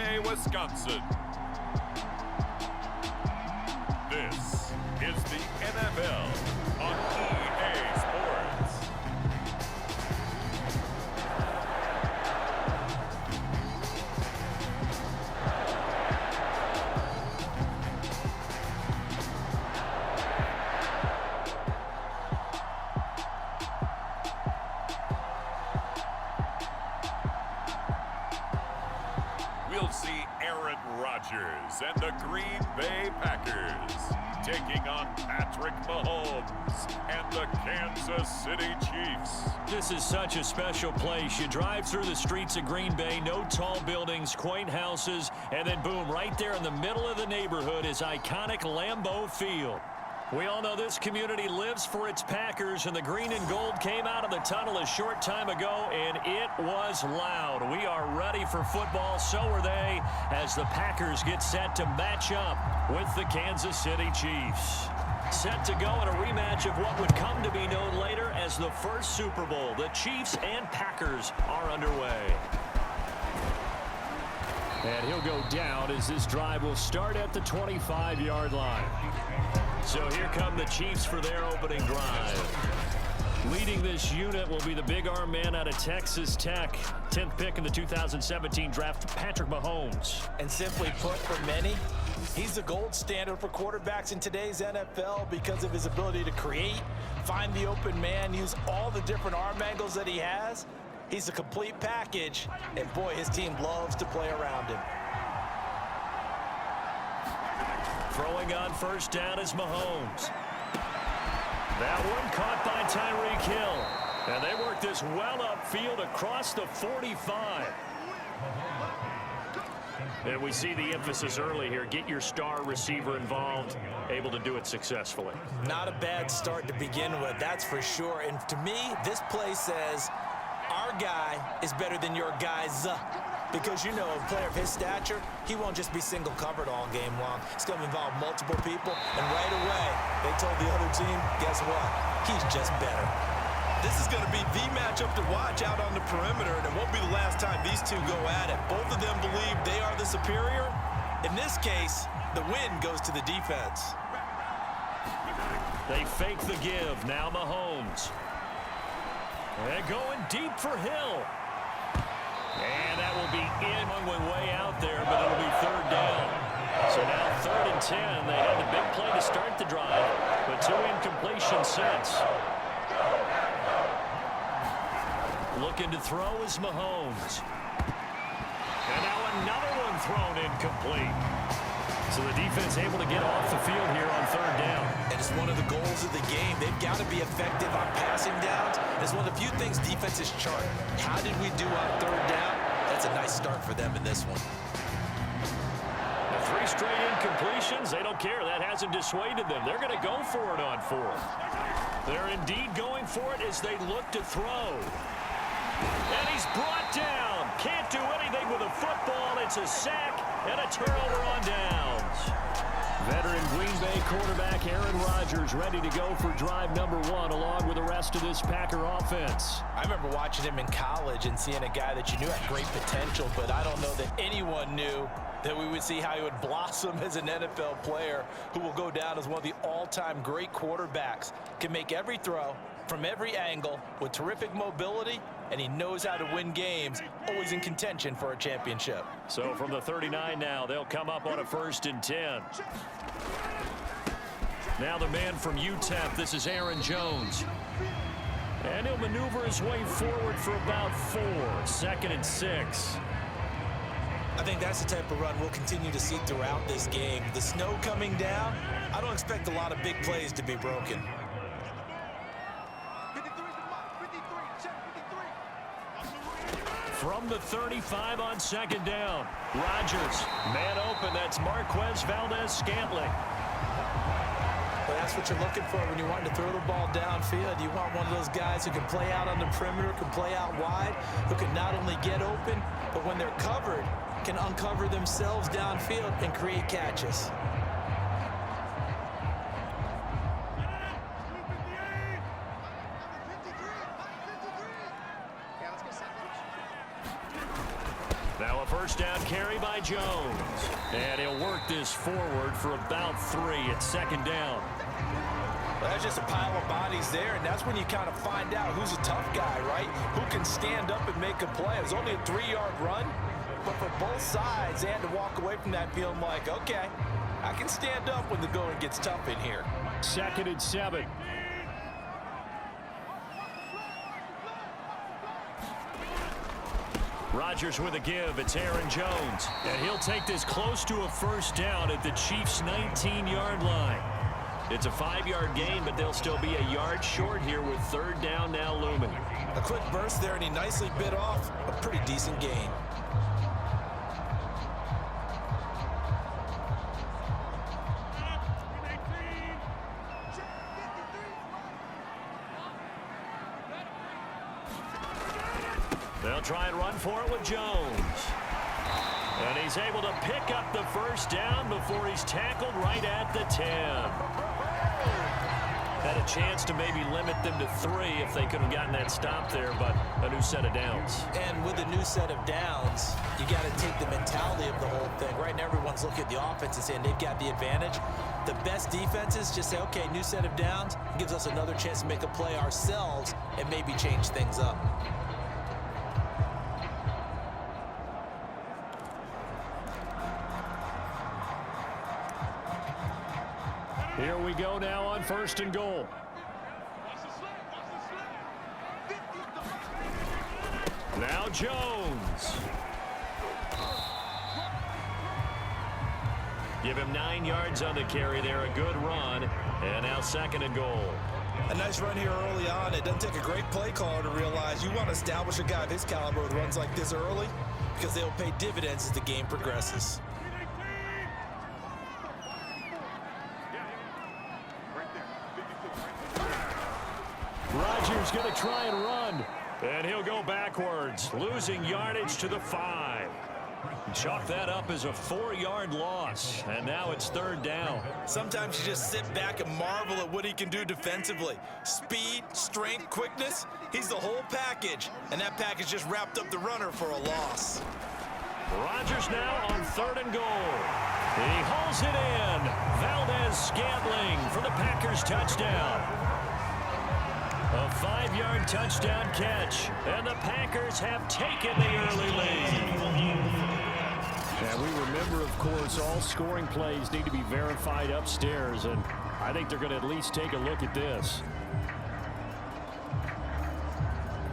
Bay, Wisconsin. This is the NFL on EA Sports. We'll see Aaron Rodgers and the Green Bay Packers taking on Patrick Mahomes and the Kansas City Chiefs. This is such a special place. You drive through the streets of Green Bay, no tall buildings, quaint houses, and then boom, right there in the middle of the neighborhood is iconic Lambeau Field. We all know this community lives for its Packers, and the green and gold came out of the tunnel a short time ago, and it was loud. We are ready for football, so are they, as the Packers get set to match up with the Kansas City Chiefs. Set to go in a rematch of what would come to be known later as the first Super Bowl. The Chiefs and Packers are underway. And he'll go down as this drive will start at the 25-yard line. So here come the Chiefs for their opening drive. Leading this unit will be the big arm man out of Texas Tech. 10th pick in the 2017 draft, Patrick Mahomes. And simply put, for many, he's the gold standard for quarterbacks in today's NFL because of his ability to create, find the open man, use all the different arm angles that he has. He's a complete package, and boy, his team loves to play around him. Throwing on first down is Mahomes. That one caught by Tyreek Hill. And they work this well upfield across the 45. And we see the emphasis early here. Get your star receiver involved, able to do it successfully. Not a bad start to begin with, that's for sure. And to me, this play says our guy is better than your guy's. Because, you know, a player of his stature, he won't just be single covered all game long. It's going to involve multiple people. And right away, they told the other team, guess what? He's just better. This is going to be the matchup to watch out on the perimeter, and it won't be the last time these two go at it. Both of them believe they are the superior. In this case, the win goes to the defense. They fake the give. Now Mahomes. And going deep for Hill. And that will be in. One went way out there, but it'll be third down. So now 3rd and 10. They had the big play to start the drive, but 2 incompletions since. Looking to throw is Mahomes. And now another one thrown incomplete. So the defense able to get off the field here on 3rd down. And it's one of the goals of the game. They've got to be effective on passing downs. It's one of the few things defenses chart. How did we do on 3rd down? That's a nice start for them in this one. 3 straight incompletions. They don't care. That hasn't dissuaded them. They're going to go for it on 4th. They're indeed going for it as they look to throw. And he's brought down. Can't do anything with a football. It's a sack and a turnover on downs. Veteran Green Bay quarterback Aaron Rodgers ready to go for drive number 1 along with the rest of this Packer offense. I remember watching him in college and seeing a guy that you knew had great potential, but I don't know that anyone knew that we would see how he would blossom as an NFL player who will go down as one of the all-time great quarterbacks. Can make every throw from every angle with terrific mobility, and he knows how to win games, always in contention for a championship. So from the 39 now, they'll come up on a 1st and 10. Now the man from UTEP, this is Aaron Jones. And he'll maneuver his way forward for about 4, 2nd and 6. I think that's the type of run we'll continue to see throughout this game. The snow coming down, I don't expect a lot of big plays to be broken. From the 35 on 2nd down, Rodgers, man open, that's Marquez Valdez-Scantling. Well, that's what you're looking for when you want to throw the ball downfield. You want one of those guys who can play out on the perimeter, can play out wide, who can not only get open, but when they're covered, can uncover themselves downfield and create catches. first down carry by Jones. And he'll work this forward for about 3 at second down. Well, that's just a pile of bodies there, and that's when you kind of find out who's a tough guy, right? Who can stand up and make a play. It was only a 3-yard run, but for both sides, they had to walk away from that feeling like, okay, I can stand up when the going gets tough in here. 2nd and 7. Rodgers with a give. It's Aaron Jones. And he'll take this close to a first down at the Chiefs' 19-yard line. It's a 5-yard gain, but they'll still be a yard short here with 3rd down now looming. A quick burst there, and he nicely bit off a pretty decent gain. They'll try and run for it with Jones. And he's able to pick up the first down before he's tackled right at the 10. Had a chance to maybe limit them to 3 if they could have gotten that stop there, but a new set of downs. And with a new set of downs, you got to take the mentality of the whole thing. Right now, everyone's looking at the offense and saying they've got the advantage. The best defenses just say, okay, new set of downs, gives us another chance to make a play ourselves and maybe change things up. Here we go now on 1st and goal. Now Jones. Give him 9 yards on the carry there. A good run. And now 2nd and goal. A nice run here early on. It doesn't take a great play caller to realize you want to establish a guy of his caliber with runs like this early because they'll pay dividends as the game progresses. Rodgers going to try and run. And he'll go backwards, losing yardage to the 5. Chalk that up as a 4-yard loss. And now it's 3rd down. Sometimes you just sit back and marvel at what he can do defensively. Speed, strength, quickness. He's the whole package. And that package just wrapped up the runner for a loss. Rodgers now on 3rd and goal. He hauls it in. Valdez-Scantling for the Packers touchdown. A 5-yard touchdown catch, and the Packers have taken the early lead. And we remember, of course, all scoring plays need to be verified upstairs, and I think they're going to at least take a look at this.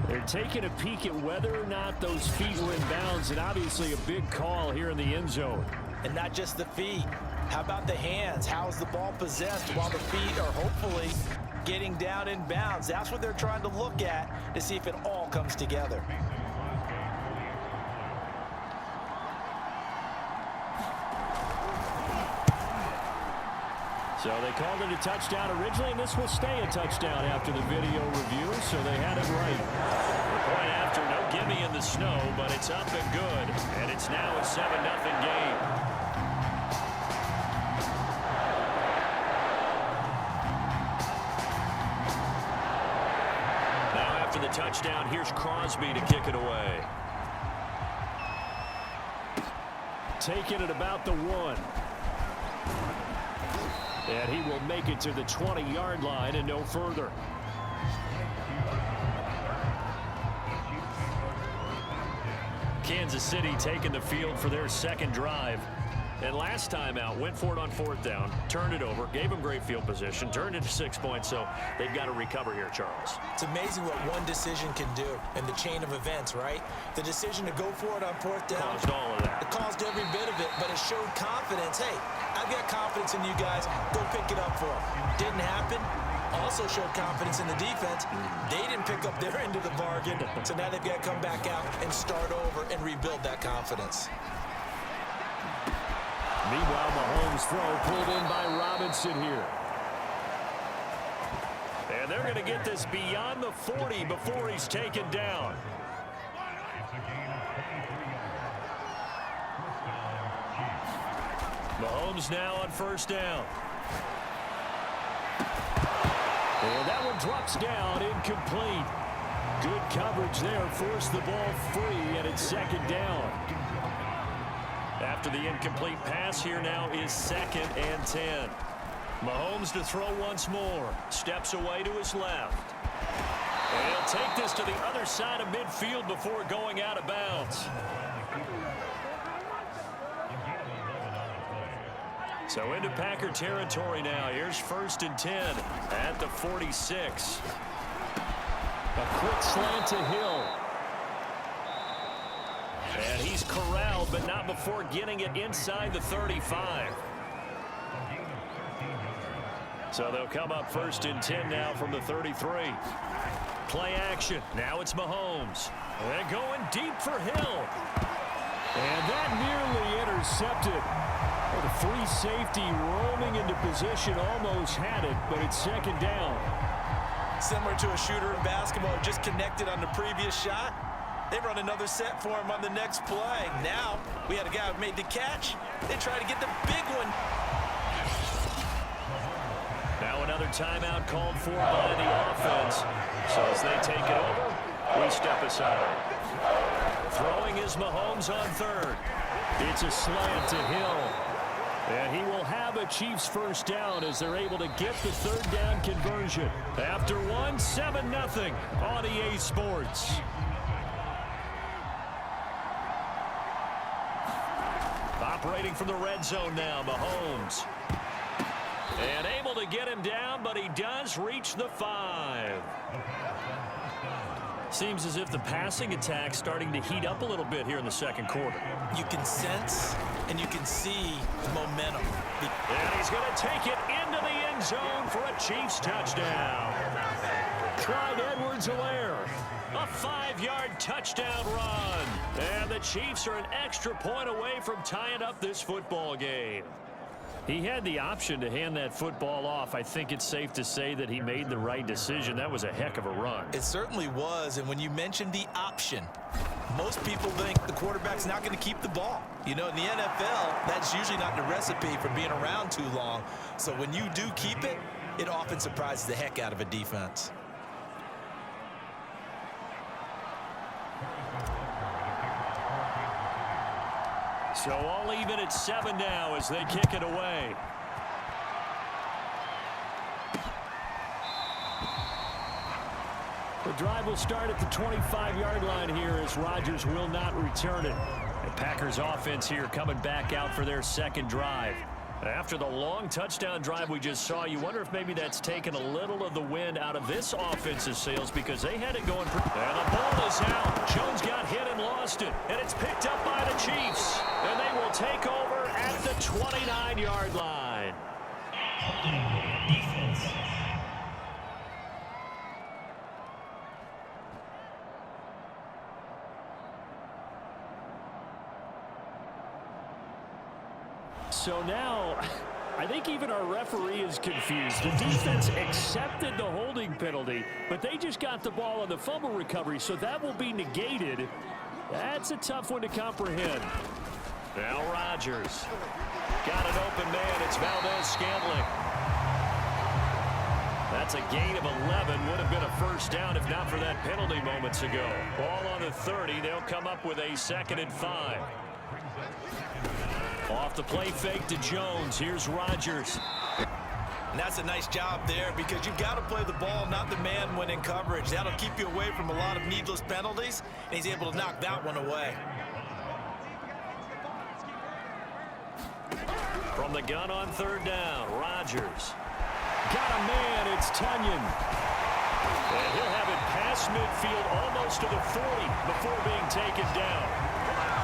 They're taking a peek at whether or not those feet were in bounds, and obviously a big call here in the end zone. And not just the feet. How about the hands? How's the ball possessed while the feet are hopefully getting down in bounds? That's what they're trying to look at to see if it all comes together. So they called it a touchdown originally, and this will stay a touchdown after the video review, so they had it right. The point after, no gimme in the snow, but it's up and good, and it's now a 7-0 game. After the touchdown, here's Crosby to kick it away. Taking it about the 1. And he will make it to the 20-yard line and no further. Kansas City taking the field for their 2nd drive. And last time out, went for it on 4th down, turned it over, gave them great field position, turned it to 6 points, so they've got to recover here, Charles. It's amazing what one decision can do in the chain of events, right? The decision to go for it on 4th down. Caused all of that. It caused every bit of it, but it showed confidence. Hey, I've got confidence in you guys. Go pick it up for them. Didn't happen. Also showed confidence in the defense. They didn't pick up their end of the bargain, so now they've got to come back out and start over and rebuild that confidence. Meanwhile, Mahomes' throw pulled in by Robinson here. And they're going to get this beyond the 40 before he's taken down. Mahomes now on 1st down. And that one drops down, incomplete. Good coverage there, forced the ball free, and it's 2nd down. After the incomplete pass, here now is 2nd and 10. Mahomes to throw once more. Steps away to his left. And he'll take this to the other side of midfield before going out of bounds. So into Packer territory now. Here's 1st and 10 at the 46. A quick slant to Hill. And he's corralled, but not before getting it inside the 35. So they'll come up 1st and 10 now from the 33. Play action. Now it's Mahomes. And going deep for Hill. And that nearly intercepted. Well, the free safety roaming into position almost had it, but it's 2nd down. Similar to a shooter in basketball, just connected on the previous shot. They run another set for him on the next play. Now, we had a guy who made the catch. They try to get the big one. Now another timeout called for by the offense. So as they take it over, we step aside. Throwing is Mahomes on 3rd. It's a slant to Hill. And he will have a Chiefs 1st down as they're able to get the 3rd down conversion. After 7-0 on EA Sports. Operating from the red zone now, Mahomes. And able to get him down, but he does reach the 5. Seems as if the passing attack's starting to heat up a little bit here in the 2nd quarter. You can sense and you can see the momentum. And he's going to take it into the end zone for a Chiefs touchdown. Clyde Edwards-Helaire. A 5-yard touchdown run. And the Chiefs are an extra point away from tying up this football game. He had the option to hand that football off. I think it's safe to say that he made the right decision. That was a heck of a run. It certainly was. And when you mentioned the option, most people think the quarterback's not going to keep the ball. You know, in the NFL, that's usually not the recipe for being around too long. So when you do keep it, it often surprises the heck out of a defense. So all even at 7 now as they kick it away. The drive will start at the 25-yard line here as Rodgers will not return it. The Packers offense here coming back out for their 2nd drive. After the long touchdown drive we just saw, you wonder if maybe that's taken a little of the wind out of this offensive sails because they had it going. And the ball is out. Jones got hit and lost it. And it's picked up by the Chiefs. And they will take over at the 29-yard line. Defense. So now, I think even our referee is confused. The defense accepted the holding penalty, but they just got the ball on the fumble recovery, so that will be negated. That's a tough one to comprehend. Now Rodgers. Got an open man. It's Valdez-Scantling. That's a gain of 11. Would have been a 1st down if not for that penalty moments ago. Ball on the 30. They'll come up with a 2nd and 5. Off the play fake to Jones. Here's Rodgers. And that's a nice job there because you've got to play the ball, not the man when in coverage. That'll keep you away from a lot of needless penalties, and he's able to knock that one away. From the gun on 3rd down, Rodgers. Got a man, it's Tunyon. And he'll have it past midfield almost to the 40 before being taken down.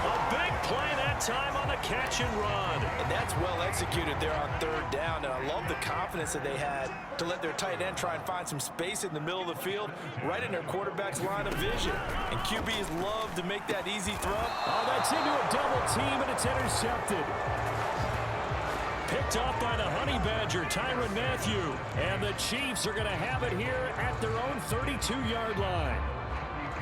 A big play that time on the catch and run. And that's well executed there on 3rd down. And I love the confidence that they had to let their tight end try and find some space in the middle of the field, right in their quarterback's line of vision. And QBs love to make that easy throw. Oh, that's into a double team, and it's intercepted. Picked up by the Honey Badger, Tyrann Mathieu. And the Chiefs are going to have it here at their own 32-yard line.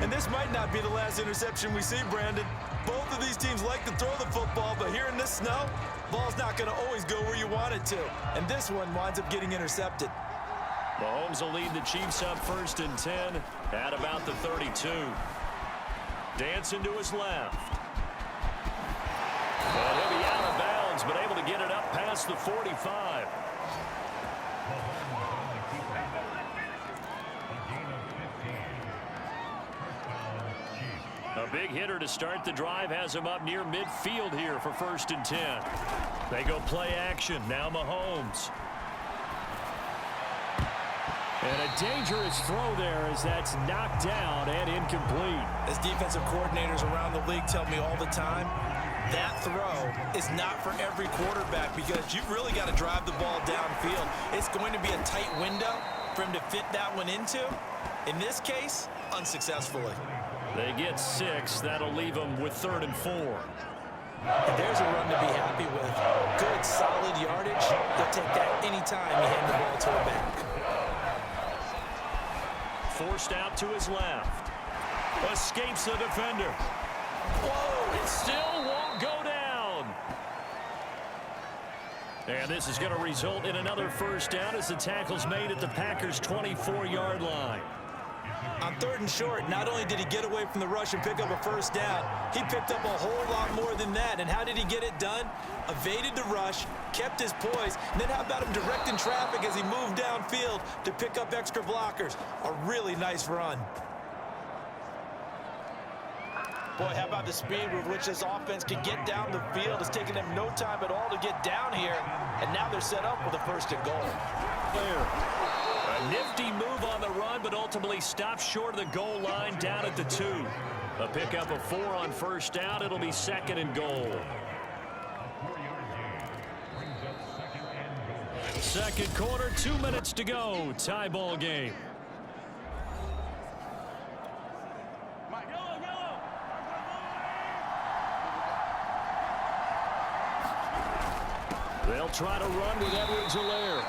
And this might not be the last interception we see, Brandon. Both of these teams like to throw the football, but here in this snow, ball's not going to always go where you want it to. And this one winds up getting intercepted. Mahomes will lead the Chiefs up 1st and 10 at about the 32. Dancing to his left. And he'll be across the 45. A big hitter to start the drive has him up near midfield here for 1st and 10. They go play action. Now Mahomes. And a dangerous throw there as that's knocked down and incomplete. As defensive coordinators around the league tell me all the time, that throw is not for every quarterback because you've really got to drive the ball downfield. It's going to be a tight window for him to fit that one into. In this case, unsuccessfully. They get 6. That'll leave them with 3rd and 4. And there's a run to be happy with. Good, solid yardage. He'll take that anytime you hand the ball to a back. Forced out to his left. Escapes the defender. Whoa! It still won't go down. And this is going to result in another 1st down as the tackle's made at the Packers' 24-yard line. On 3rd and short, not only did he get away from the rush and pick up a 1st down, he picked up a whole lot more than that. And how did he get it done? Evaded the rush, kept his poise, and then how about him directing traffic as he moved downfield to pick up extra blockers? A really nice run. Boy, how about the speed with which this offense can get down the field? It's taken them no time at all to get down here, and now they're set up with a 1st and goal. There. A nifty move on the run, but ultimately stopped short of the goal line down at the 2. A pickup of 4 on 1st down. It'll be 2nd and goal. 2nd quarter, 2 minutes to go. Tie ball game. They'll try to run with Edwards-Helaire.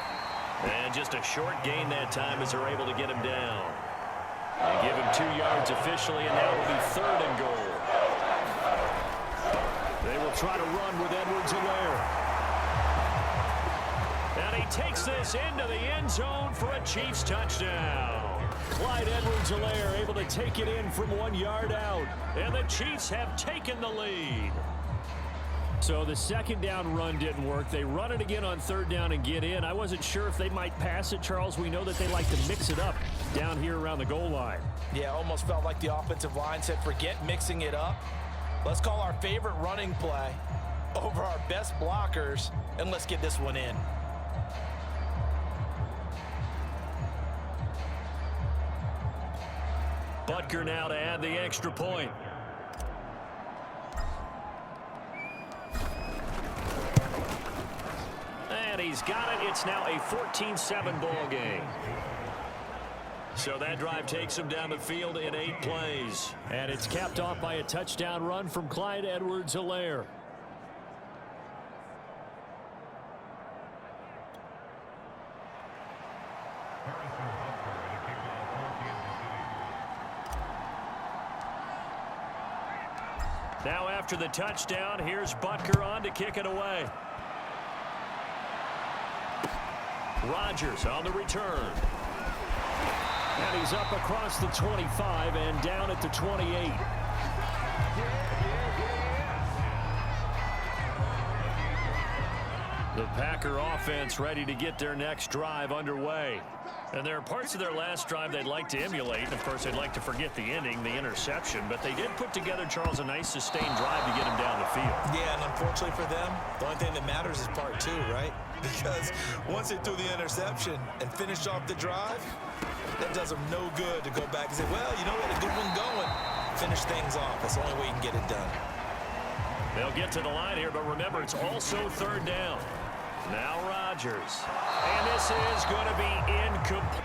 And just a short gain that time as they're able to get him down. They give him 2 yards officially, and now it'll be 3rd and goal. They will try to run with Edwards-Helaire. And he takes this into the end zone for a Chiefs touchdown. Clyde Edwards-Helaire able to take it in from 1 yard out. And the Chiefs have taken the lead. So the 2nd down run didn't work. They run it again on 3rd down and get in. I wasn't sure if they might pass it, Charles. We know that they like to mix it up down here around the goal line. Yeah, almost felt like the offensive line said, forget mixing it up. Let's call our favorite running play over our best blockers, and let's get this one in. Butker now to add the extra point. And he's got it. It's now a 14-7 ball game. So that drive takes him down the field in 8 plays. And it's capped off by a touchdown run from Clyde Edwards-Helaire. Now after the touchdown, here's Butker on to kick it away. Rodgers on the return. And he's up across the 25 and down at the 28. The Packer offense ready to get their next drive underway. And there are parts of their last drive they'd like to emulate. And, of course, they'd like to forget the ending, the interception. But they did put together, Charles, a nice sustained drive to get him down the field. Yeah, and unfortunately for them, the only thing that matters is part 2, right? Because once they threw the interception and finished off the drive, that does them no good to go back and say, well, you know what, a good one going. Finish things off. That's the only way you can get it done. They'll get to the line here, but remember, it's also 3rd down. Now Rodgers. And this is going to be incomplete.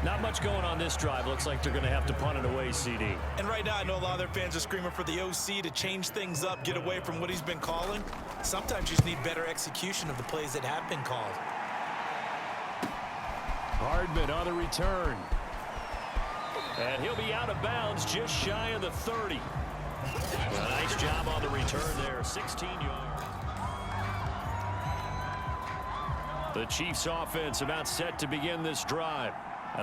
Not much going on this drive. Looks like they're going to have to punt it away, CD. And right now, I know a lot of their fans are screaming for the OC to change things up, get away from what he's been calling. Sometimes you just need better execution of the plays that have been called. Hardman on the return. And he'll be out of bounds just shy of the 30. A nice job on the return there, 16 yards. The Chiefs offense about set to begin this drive.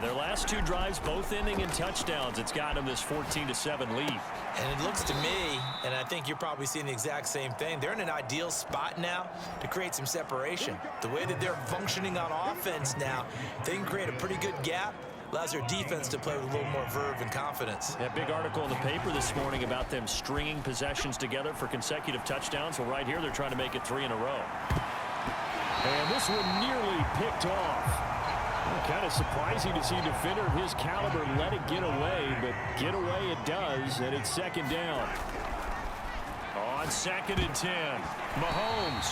Their last two drives both ending in touchdowns. It's got them this 14-7 lead. And it looks to me, and I think you're probably seeing the exact same thing, they're in an ideal spot now to create some separation. The way that they're functioning on offense now, they can create a pretty good gap. Allows their defense to play with a little more verve and confidence. That big article in the paper this morning about them stringing possessions together for consecutive touchdowns. Well, right here, they're trying to make it 3 in a row. And this one nearly picked off. Kind of surprising to see a defender of his caliber let it get away, but get away it does, and it's second down. On 2nd and 10, Mahomes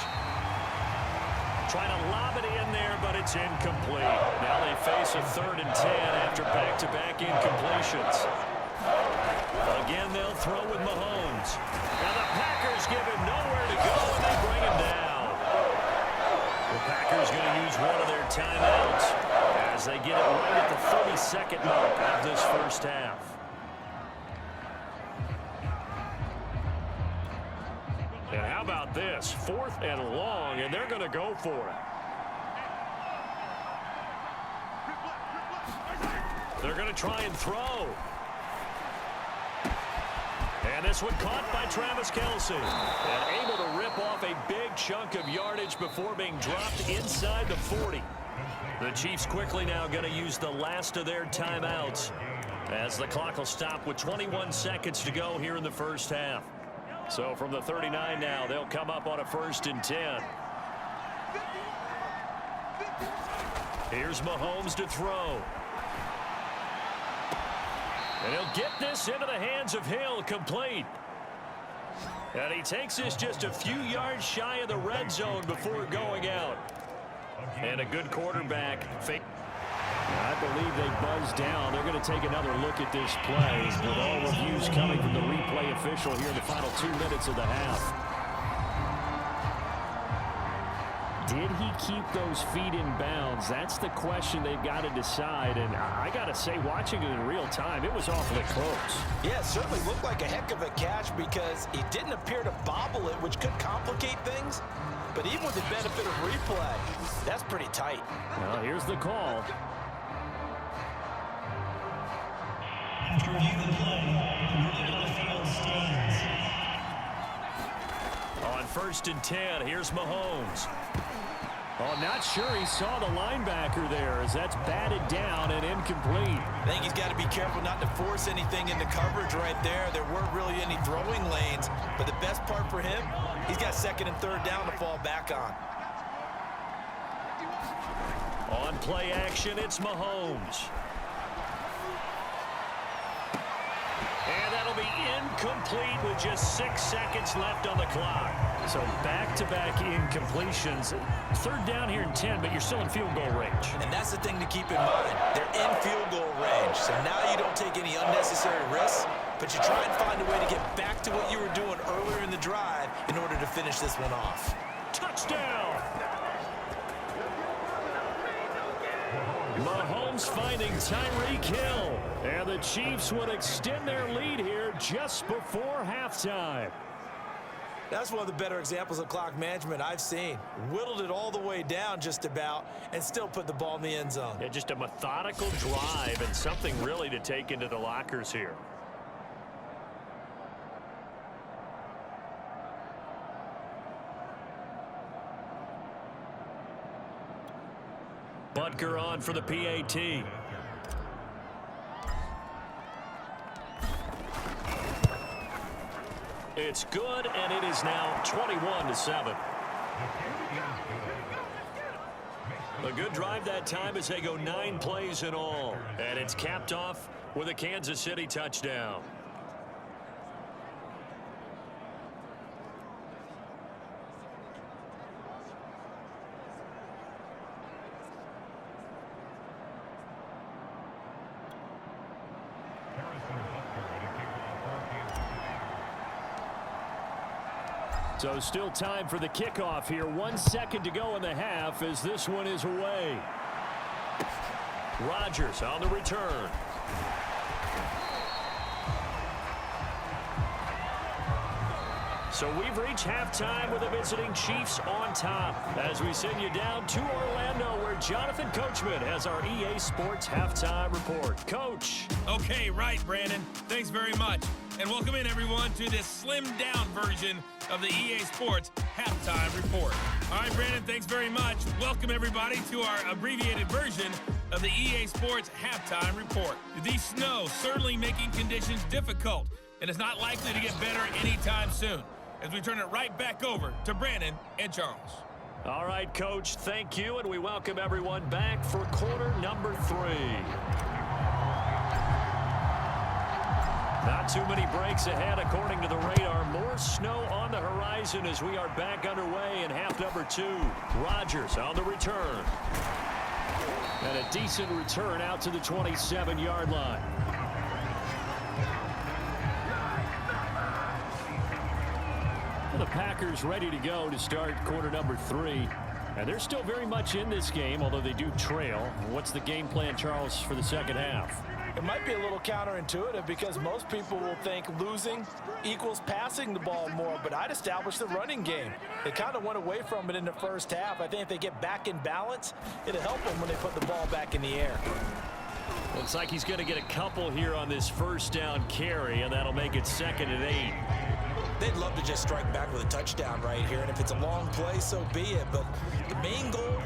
trying to lob it in there, but it's incomplete. Now they face a 3rd and 10 after back-to-back incompletions. Again, they'll throw with Mahomes. Now the Packers give him nowhere to go, and they bring him down. The Packers going to use one of their timeouts as they get it right at the 32nd mark of this first half. And how about this? 4th and long, and they're going to go for it. They're going to try and throw. And this one caught by Travis Kelce. And able to rip off a big chunk of yardage before being dropped inside the 40. The Chiefs quickly now going to use the last of their timeouts as the clock will stop with 21 seconds to go here in the first half. So from the 39 now, they'll come up on a 1st and 10. Here's Mahomes to throw. And he'll get this into the hands of Hill, complete. And he takes this just a few yards shy of the red zone before going out. And a good quarterback. I believe they buzzed down. They're going to take another look at this play with all reviews coming from the replay official here in the final 2 minutes of the half. Did he keep those feet in bounds? That's the question they've got to decide. And I got to say, watching it in real time, it was awfully close. Yeah, it certainly looked like a heck of a catch because he didn't appear to bobble it, which could complicate things. But even with the benefit of replay, that's pretty tight. Well, here's the call. After review the play, the ruling of the field stands. On 1st and 10, here's Mahomes. Oh, not sure he saw the linebacker there as that's batted down and incomplete. I think he's got to be careful not to force anything into coverage right there. There weren't really any throwing lanes, but the best part for him, he's got 2nd and 3rd down to fall back on. On play action, it's Mahomes. And that'll be incomplete with just 6 seconds left on the clock. So back-to-back incompletions. 3rd down here in 10, but you're still in field goal range. And that's the thing to keep in mind. They're in field goal range. So now you don't take any unnecessary risks, but you try and find a way to get back to what you were doing earlier in the drive in order to finish this one off. Touchdown! Mahomes finding Tyreek Hill. And the Chiefs would extend their lead here just before halftime. That's one of the better examples of clock management I've seen. Whittled it all the way down just about and still put the ball in the end zone. Yeah, just a methodical drive and something really to take into the lockers here. Butker on for the PAT. It's good, and it is now 21-7. A good drive that time as they go 9 plays in all. And it's capped off with a Kansas City touchdown. So still time for the kickoff here. 1 second to go in the half as this one is away. Rodgers on the return. So we've reached halftime with the visiting Chiefs on top as we send you down to Orlando where Jonathan Coachman has our EA Sports halftime report. Coach. Okay, right, Brandon. Thanks very much. And welcome in, everyone, to this slimmed-down version of the EA Sports halftime report. All right, Brandon, thanks very much. Welcome, everybody, to our abbreviated version of the EA Sports halftime report. The snow certainly making conditions difficult, and it's not likely to get better anytime soon. As we turn it right back over to Brandon and Charles. All right, Coach, thank you, and we welcome everyone back for quarter number 3. Not too many breaks ahead, according to the radar. More snow on the horizon as we are back underway in half number 2. Rodgers on the return. And a decent return out to the 27-yard line. The Packers ready to go to start quarter number 3. And they're still very much in this game, although they do trail. What's the game plan, Charles, for the second half? It might be a little counterintuitive because most people will think losing equals passing the ball more, but I'd establish the running game. They kind of went away from it in the first half. I think if they get back in balance, it'll help them when they put the ball back in the air. Looks like he's going to get a couple here on this first down carry, and that'll make it 2nd and 8. They'd love to just strike back with a touchdown right here, and if it's a long play, so be it. But the main goal,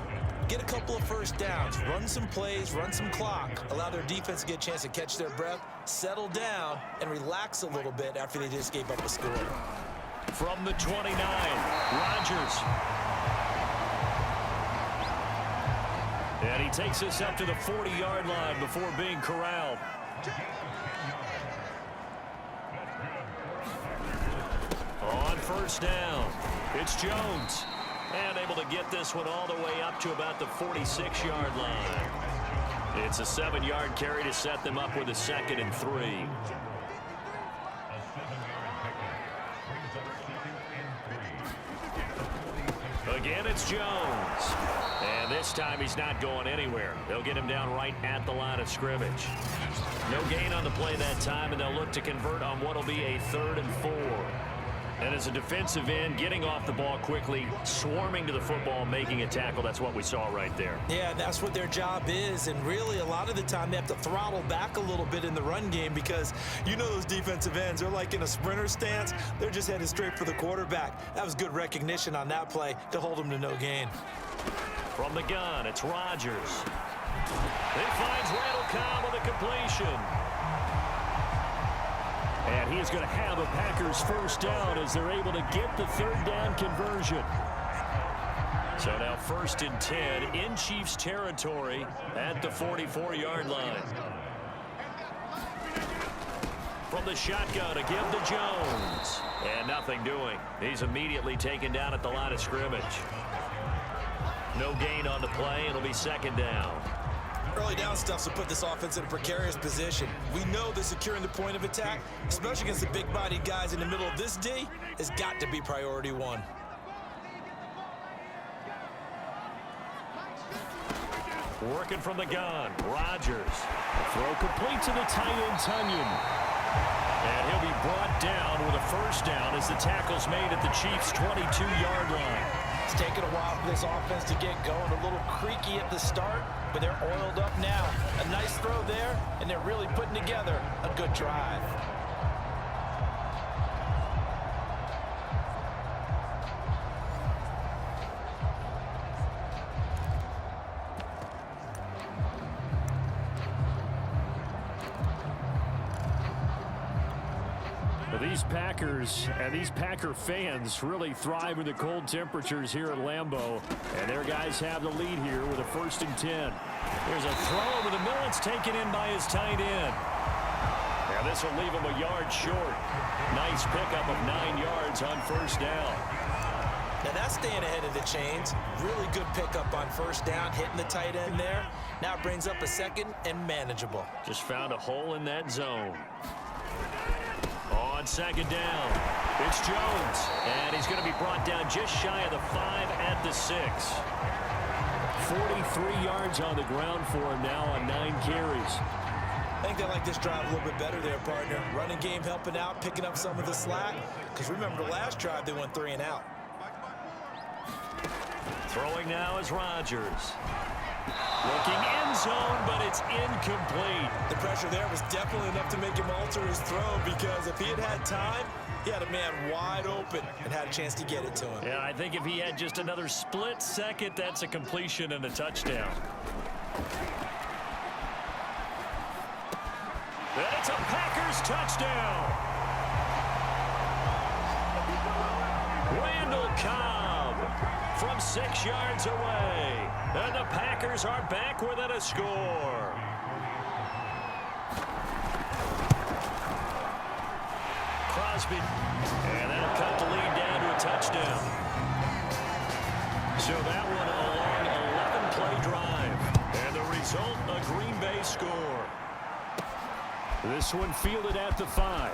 get a couple of first downs, run some plays, run some clock, allow their defense to get a chance to catch their breath, settle down, and relax a little bit after they just gave up a score. From the 29, Rodgers. And he takes us up to the 40-yard line before being corralled. On first down, it's Jones. And able to get this one all the way up to about the 46-yard line. It's a 7-yard carry to set them up with a 2nd and 3. Again, it's Jones. And this time he's not going anywhere. They'll get him down right at the line of scrimmage. No gain on the play that time, and they'll look to convert on what will be a 3rd and 4. And as a defensive end, getting off the ball quickly, swarming to the football, making a tackle, that's what we saw right there. Yeah, that's what their job is, and really a lot of the time they have to throttle back a little bit in the run game because you know those defensive ends, they're like in a sprinter stance. They're just headed straight for the quarterback. That was good recognition on that play to hold them to no gain. From the gun, it's Rodgers. He finds Randall Cobb with a completion. And he is going to have a Packers first down as they're able to get the 3rd down conversion. So now 1st and 10 in Chiefs territory at the 44-yard line. From the shotgun to give to Jones. And nothing doing. He's immediately taken down at the line of scrimmage. No gain on the play. It'll be 2nd down. Early down stuff will put this offense in a precarious position. We know that securing the point of attack, especially against the big-bodied guys in the middle of this D, has got to be priority 1. Working from the gun, Rodgers. Throw complete to the tight end, Tunyon. And he'll be brought down with a first down as the tackle's made at the Chiefs' 22-yard line. It's taken a while for this offense to get going. A little creaky at the start, but they're oiled up now. A nice throw there, and they're really putting together a good drive. These Packers and these Packer fans really thrive in the cold temperatures here at Lambeau. And their guys have the lead here with a 1st and 10. There's a throw over the middle. It's taken in by his tight end. And this will leave him a yard short. Nice pickup of 9 yards on first down. Now that's staying ahead of the chains. Really good pickup on first down, hitting the tight end there. Now it brings up a 2nd and manageable. Just found a hole in that zone. On 2nd down, it's Jones. And he's going to be brought down just shy of the 5 at the 6. 43 yards on the ground for him now on 9 carries. I think they like this drive a little bit better there, partner. Running game helping out, picking up some of the slack. Because remember, the last drive, they went 3 and out. Throwing now is Rodgers. Looking end zone, but it's incomplete. The pressure there was definitely enough to make him alter his throw, because if he had time, he had a man wide open and had a chance to get it to him. Yeah, I think if he had just another split second, that's a completion and a touchdown. And it's a Packers touchdown. Randall Cobb from 6 yards away. And the Packers are back within a score. Crosby. And that'll cut the lead down to a touchdown. So that one a long 11-play drive. And the result, a Green Bay score. This one fielded at the 5.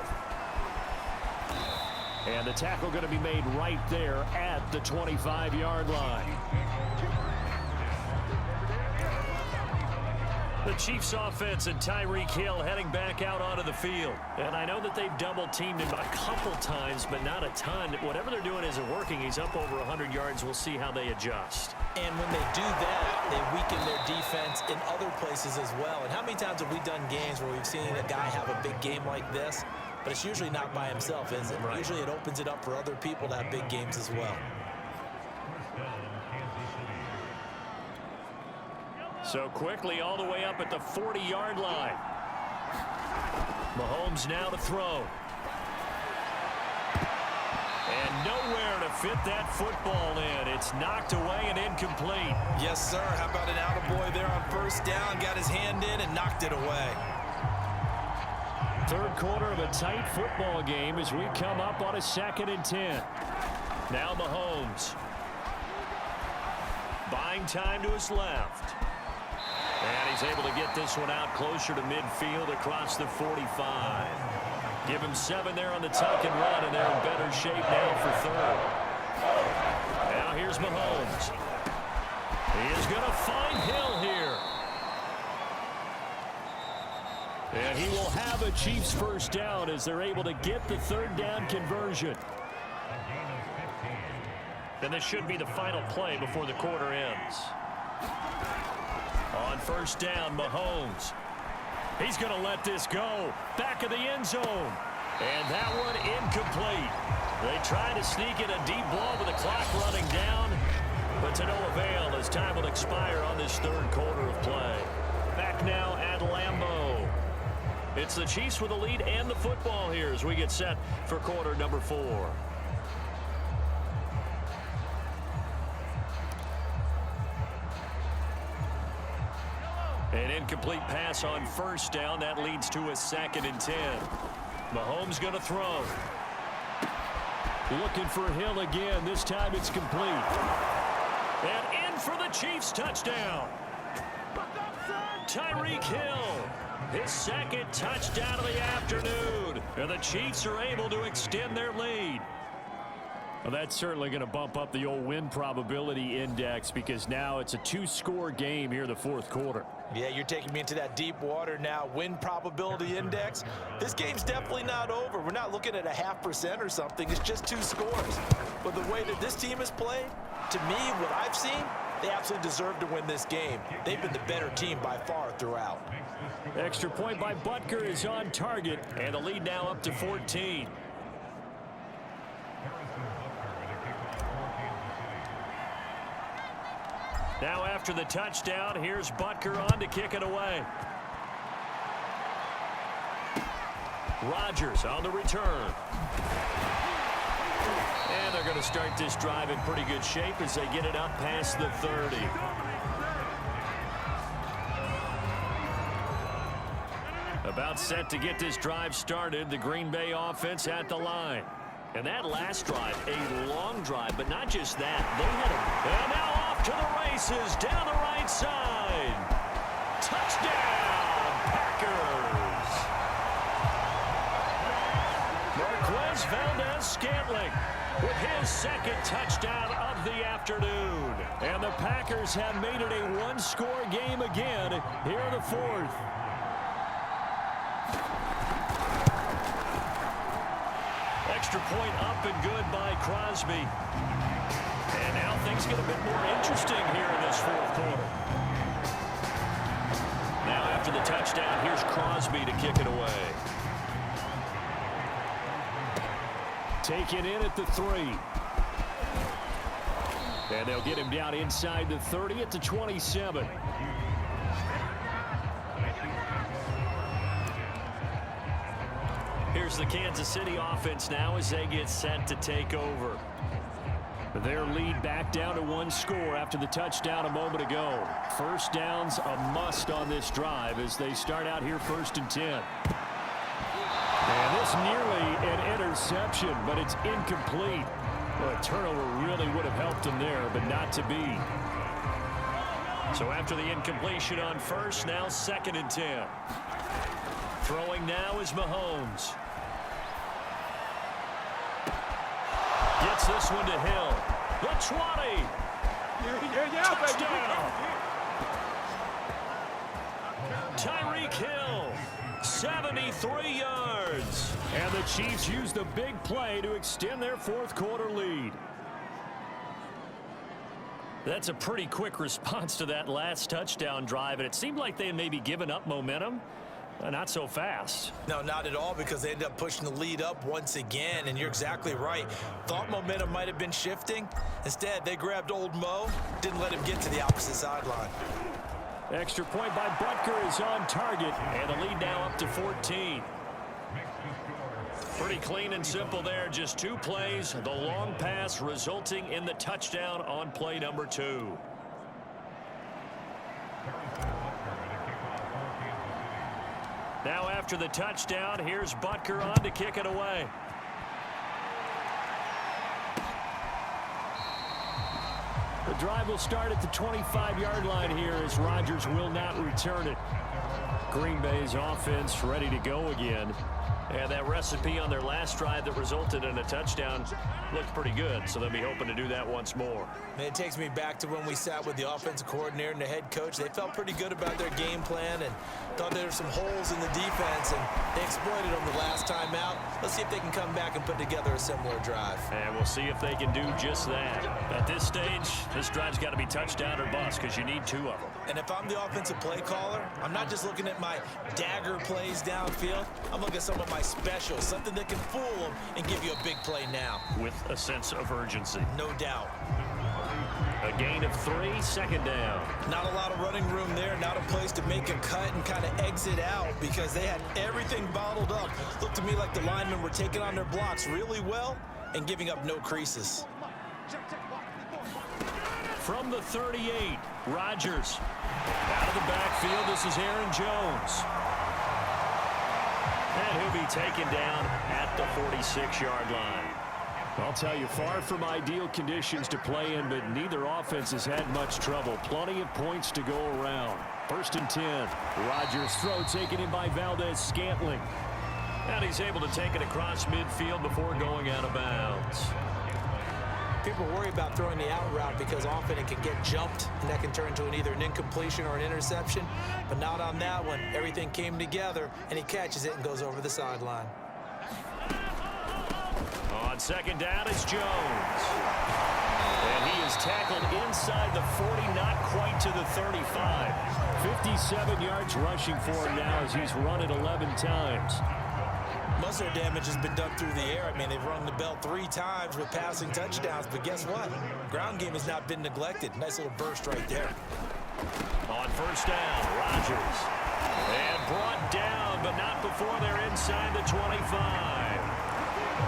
And the tackle going to be made right there at the 25-yard line. The Chiefs offense and Tyreek Hill heading back out onto the field. And I know that they've double-teamed him a couple times, but not a ton. Whatever they're doing isn't working. He's up over 100 yards. We'll see how they adjust. And when they do that, they weaken their defense in other places as well. And how many times have we done games where we've seen a guy have a big game like this? But it's usually not by himself, is it? Right. Usually it opens it up for other people to have big games as well. So quickly all the way up at the 40-yard line. Mahomes now to throw. And nowhere to fit that football in. It's knocked away and incomplete. Yes, sir. How about an attaboy there on first down? Got his hand in and knocked it away. Third quarter of a tight football game as we come up on a 2nd and 10. Now Mahomes. Buying time to his left. And he's able to get this one out closer to midfield across the 45. Give him 7 there on the tuck and run, and they're in better shape now for third. Now here's Mahomes. He is going to find Hill here. And he will have a Chiefs first down as they're able to get the 3rd down conversion. And this should be the final play before the quarter ends. On first down, Mahomes. He's going to let this go. Back of the end zone. And that one incomplete. They try to sneak in a deep ball with the clock running down, but to no avail as time will expire on this 3rd quarter of play. Back now at Lambeau. It's the Chiefs with the lead and the football here as we get set for quarter number 4. An incomplete pass on first down. That leads to a 2nd and 10. Mahomes going to throw. Looking for Hill again. This time it's complete. And in for the Chiefs touchdown. Tyreek Hill. His 2nd touchdown of the afternoon. And the Chiefs are able to extend their lead. Well, that's certainly going to bump up the old win probability index because now it's a 2-score game here in the 4th quarter. Yeah, you're taking me into that deep water now. Win probability index. This game's definitely not over. We're not looking at a 0.5% or something. It's just 2 scores. But the way that this team has played, to me, what I've seen, they absolutely deserve to win this game. They've been the better team by far throughout. Extra point by Butker is on target, and the lead now up to 14. Now after the touchdown, here's Butker on to kick it away. Rodgers on the return. And they're going to start this drive in pretty good shape as they get it up past the 30. About set to get this drive started, the Green Bay offense at the line. And that last drive, a long drive, but not just that. They had and now off to the races down the right side. Touchdown, Packers. Marquez Valdez-Scantling with his 2nd touchdown of the afternoon. And the Packers have made it a 1-score game again here in the 4th. extra point up and good by Crosby. And now things get a bit more interesting here in this fourth quarter. Now after the touchdown, here's Crosby to kick it away. Taken in at the 3. And they'll get him down inside the 30 at the 27. Here's the Kansas City offense now as they get set to take over. Their lead back down to 1 score after the touchdown a moment ago. First down's a must on this drive as they start out here 1st and 10. And this nearly an interception, but it's incomplete. Well, a turnover really would have helped them there, but not to be. So after the incompletion on first, now 2nd and 10. Throwing now is Mahomes. Gets this one to Hill. The 20. Touchdown. Tyreek Hill, 73 yards. And the Chiefs use the big play to extend their fourth quarter lead. That's a pretty quick response to that last touchdown drive, and it seemed like they had maybe given up momentum. Not so fast. No, not at all, because they ended up pushing the lead up once again, and you're exactly right. Thought momentum might have been shifting. Instead, they grabbed old Mo, didn't let him get to the opposite sideline. Extra point by Butker is on target, and the lead now up to 14. Pretty clean and simple there. Just 2 plays. The long pass resulting in the touchdown on play number 2. Now after the touchdown, here's Butker on to kick it away. The drive will start at the 25-yard line here as Rodgers will not return it. Green Bay's offense ready to go again. And that recipe on their last drive that resulted in a touchdown looked pretty good, so they'll be hoping to do that once more. Man, it takes me back to when we sat with the offensive coordinator and the head coach. They felt pretty good about their game plan and thought there were some holes in the defense, and they exploited them the last time out. Let's see if they can come back and put together a similar drive. And we'll see if they can do just that. At this stage, this drive's got to be touchdown or bust because you need 2 of them. And if I'm the offensive play caller, I'm not just looking at my dagger plays downfield. I'm looking at some of my specials, something that can fool them and give you a big play now. With a sense of urgency. No doubt. A gain of 3, 2nd down. Not a lot of running room there. Not a place to make a cut and kind of exit out because they had everything bottled up. Looked to me like the linemen were taking on their blocks really well and giving up no creases. From the 38, Rodgers. Out of the backfield, this is Aaron Jones. And he'll be taken down at the 46-yard line. I'll tell you, far from ideal conditions to play in, but neither offense has had much trouble. Plenty of points to go around. 1st and 10. Rodgers' throw taken in by Valdez-Scantling. And he's able to take it across midfield before going out of bounds. People worry about throwing the out route because often it can get jumped, and that can turn into either an incompletion or an interception. But not on that one. Everything came together, and he catches it and goes over the sideline. On 2nd down, it's Jones. And he is tackled inside the 40, not quite to the 35. 57 yards rushing for him now as he's run it 11 times. Most of their damage has been done through the air. I mean, they've rung the bell 3 times with passing touchdowns, but guess what? Ground game has not been neglected. Nice little burst right there. On 1st down, Rodgers. And brought down, but not before they're inside the 25.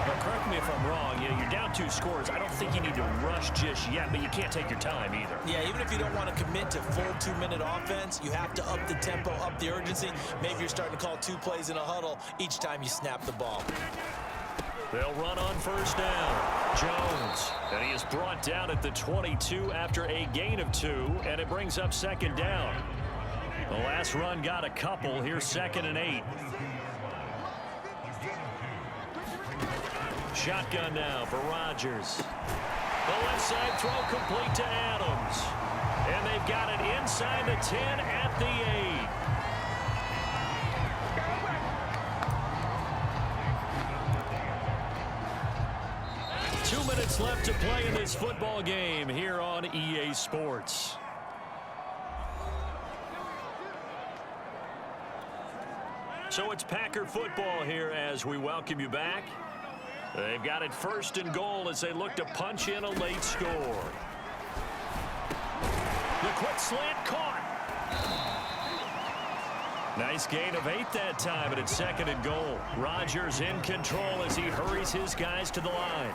But correct me if I'm wrong, you're down 2 scores. I don't think you need to rush just yet, but you can't take your time either. Yeah, even if you don't want to commit to full 2-minute offense, you have to up the tempo, up the urgency. Maybe you're starting to call 2 plays in a huddle each time you snap the ball. They'll run on 1st down. Jones, and he is brought down at the 22 after a gain of 2, and it brings up 2nd down. The last run got a couple. Here's 2nd and 8. Shotgun now for Rodgers. The left side throw complete to Adams. And they've got it inside the 10 at the 8. minutes left to play in this football game here on EA Sports. So it's Packer football here as we welcome you back. They've got it 1st and goal as they look to punch in a late score. The quick slant caught. Nice gain of 8 that time, and it's 2nd and goal. Rodgers in control as he hurries his guys to the line.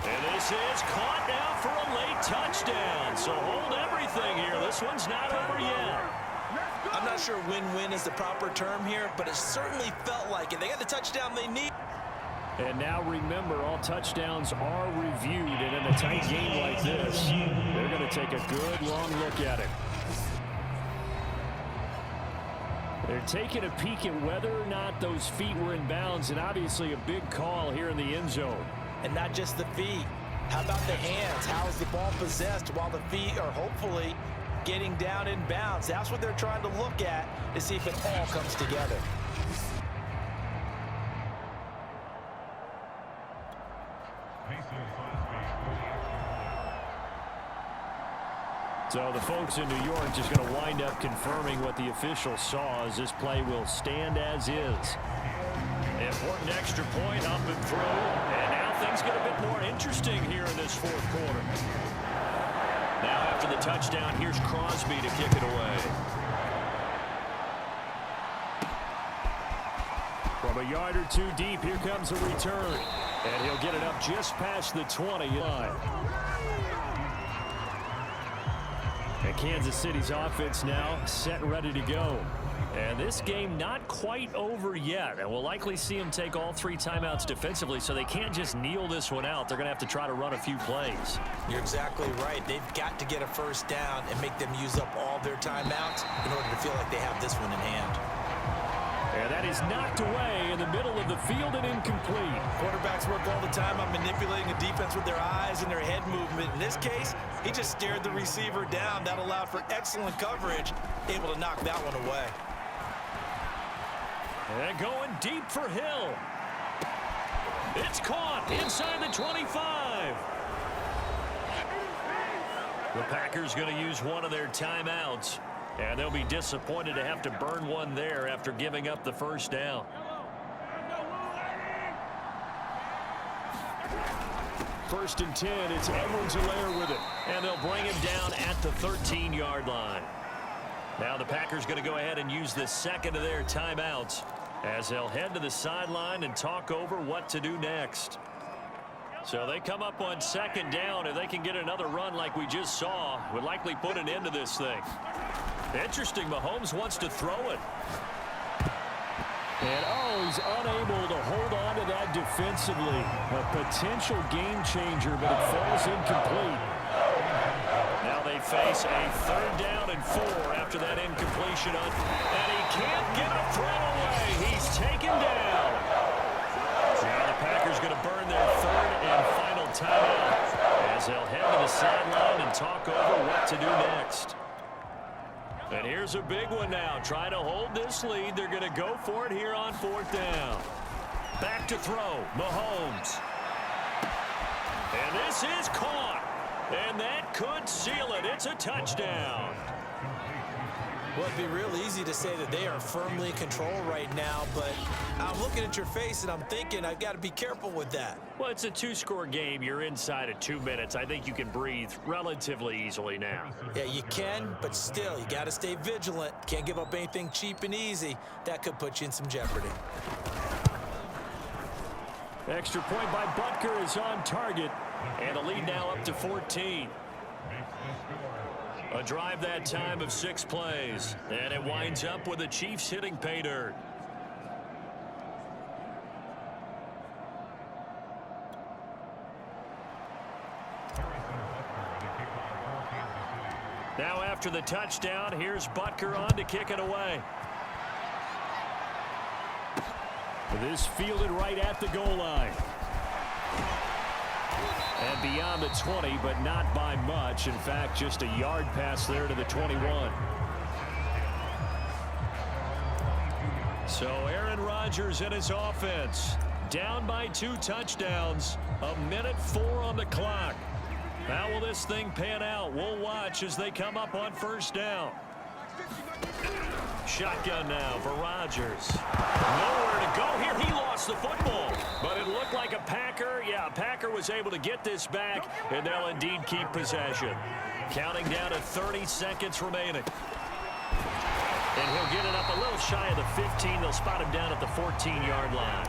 And this is caught now for a late touchdown. So hold everything here. This one's not over yet. I'm not sure win-win is the proper term here, but it certainly felt like it. They got the touchdown they need. And now remember, all touchdowns are reviewed, and in a tight game like this, they're going to take a good long look at it. They're taking a peek at whether or not those feet were in bounds, and obviously a big call here in the end zone. And not just the feet. How about the hands? How is the ball possessed while the feet are hopefully getting down in bounds? That's what they're trying to look at to see if it all comes together. So the folks in New York just going to wind up confirming what the officials saw as this play will stand as is. Important extra point up and through. And now things get a bit more interesting here in this 4th quarter. Now after the touchdown, here's Crosby to kick it away. From a yard or 2 deep, here comes a return. And he'll get it up just past the 20 line. And Kansas City's offense now set and ready to go. And this game not quite over yet. And we'll likely see them take all 3 timeouts defensively, so they can't just kneel this one out. They're going to have to try to run a few plays. You're exactly right. They've got to get a 1st down and make them use up all their timeouts in order to feel like they have this one in hand. And that is knocked away in the middle of the field and incomplete. Quarterbacks work all the time on manipulating the defense with their eyes and their head movement. In this case, he just stared the receiver down. That allowed for excellent coverage, able to knock that one away. And going deep for Hill. It's caught inside the 25. The Packers going to use one of their timeouts. And they'll be disappointed to have to burn one there after giving up the 1st down. First and 10, it's Edwards-Helaire with it. And they'll bring him down at the 13-yard line. Now the Packers going to go ahead and use the 2nd of their timeouts as they'll head to the sideline and talk over what to do next. So they come up on 2nd down. If they can get another run like we just saw, would likely put an end to this thing. Interesting, Mahomes wants to throw it. And he's unable to hold on to that defensively. A potential game changer, but it falls incomplete. Now they face a 3rd down and 4 after that incompletion. And he can't get a throw away. He's taken down. Now the Packers going to burn their 3rd and final timeout as they'll head to the sideline and talk over what to do next. And here's a big one now. Try to hold this lead. They're going to go for it here on 4th down. Back to throw. Mahomes. And this is caught. And that could seal it. It's a touchdown. Well, it'd be real easy to say that they are firmly in control right now, but I'm looking at your face and I'm thinking I've got to be careful with that. Well, it's a 2-score game. You're inside of 2 minutes. I think you can breathe relatively easily now. Yeah, you can, but still, you got to stay vigilant. Can't give up anything cheap and easy. That could put you in some jeopardy. Extra point by Butker is on target, and the lead now up to 14. A drive that time of 6 plays, and it winds up with the Chiefs hitting pay dirt. Now after the touchdown, here's Butker on to kick it away. This fielded right at the goal line. And beyond the 20, but not by much. In fact, just a yard pass there to the 21. So Aaron Rodgers and his offense down by 2 touchdowns. 1:04 on the clock. How will this thing pan out? We'll watch as they come up on first down. Shotgun now for Rodgers. Nowhere to go here. He lost the football. But it looked like a Packer. Yeah, a Packer was able to get this back, and they'll indeed keep possession. Counting down to 30 seconds remaining. And he'll get it up a little shy of the 15. They'll spot him down at the 14-yard line.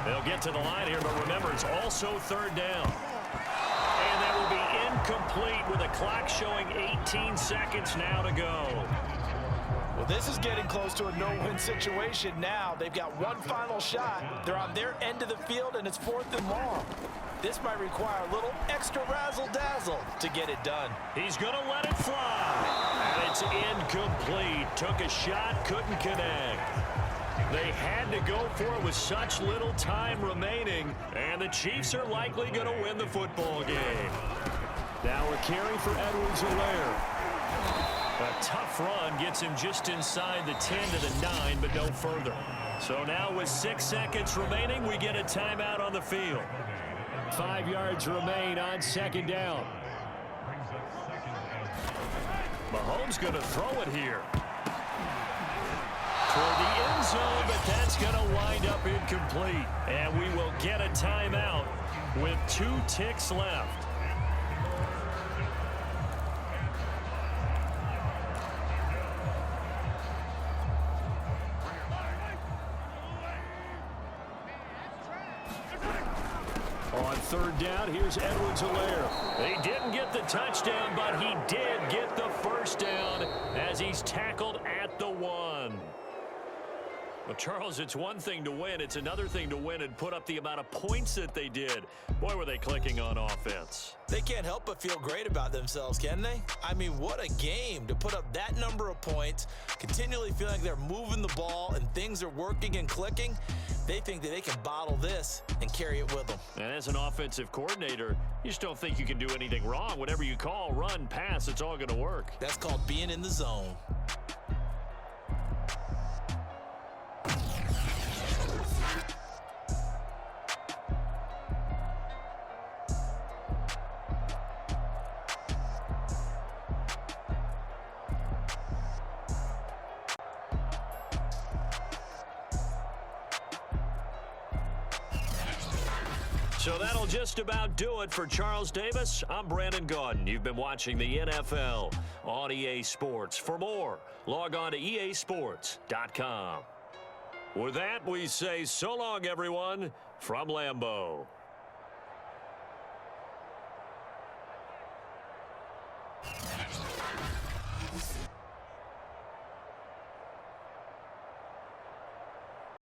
They'll get to the line here, but remember, it's also third down. And that will be incomplete with the clock showing 18 seconds now to go. Well, this is getting close to a no-win situation now. They've got one final shot. They're on their end of the field, and it's 4th and long. This might require a little extra razzle-dazzle to get it done. He's going to let it fly. And it's incomplete. Took a shot, couldn't connect. They had to go for it with such little time remaining, and the Chiefs are likely going to win the football game. Now a carry for Edwards-Helaire. A tough run gets him just inside the 10 to the 9, but no further. So now with 6 seconds remaining, we get a timeout on the field. 5 yards remain on second down. Mahomes going to throw it here. Toward the end zone, but that's going to wind up incomplete. And we will get a timeout with 2 ticks left. On third down, here's Edwards-Helaire. He didn't get the touchdown, but he did get the first down as he's tackled at the 1. Well, Charles, it's one thing to win. It's another thing to win and put up the amount of points that they did. Boy, were they clicking on offense. They can't help but feel great about themselves, can they? I mean, what a game to put up that number of points, continually feeling like they're moving the ball and things are working and clicking. They think that they can bottle this and carry it with them. And as an offensive coordinator, you just don't think you can do anything wrong. Whatever you call, run, pass, it's all going to work. That's called being in the zone. So that'll just about do it for Charles Davis. I'm Brandon Gaudin. You've been watching the NFL on EA Sports. For more, log on to easports.com. With that, we say so long, everyone, from Lambeau.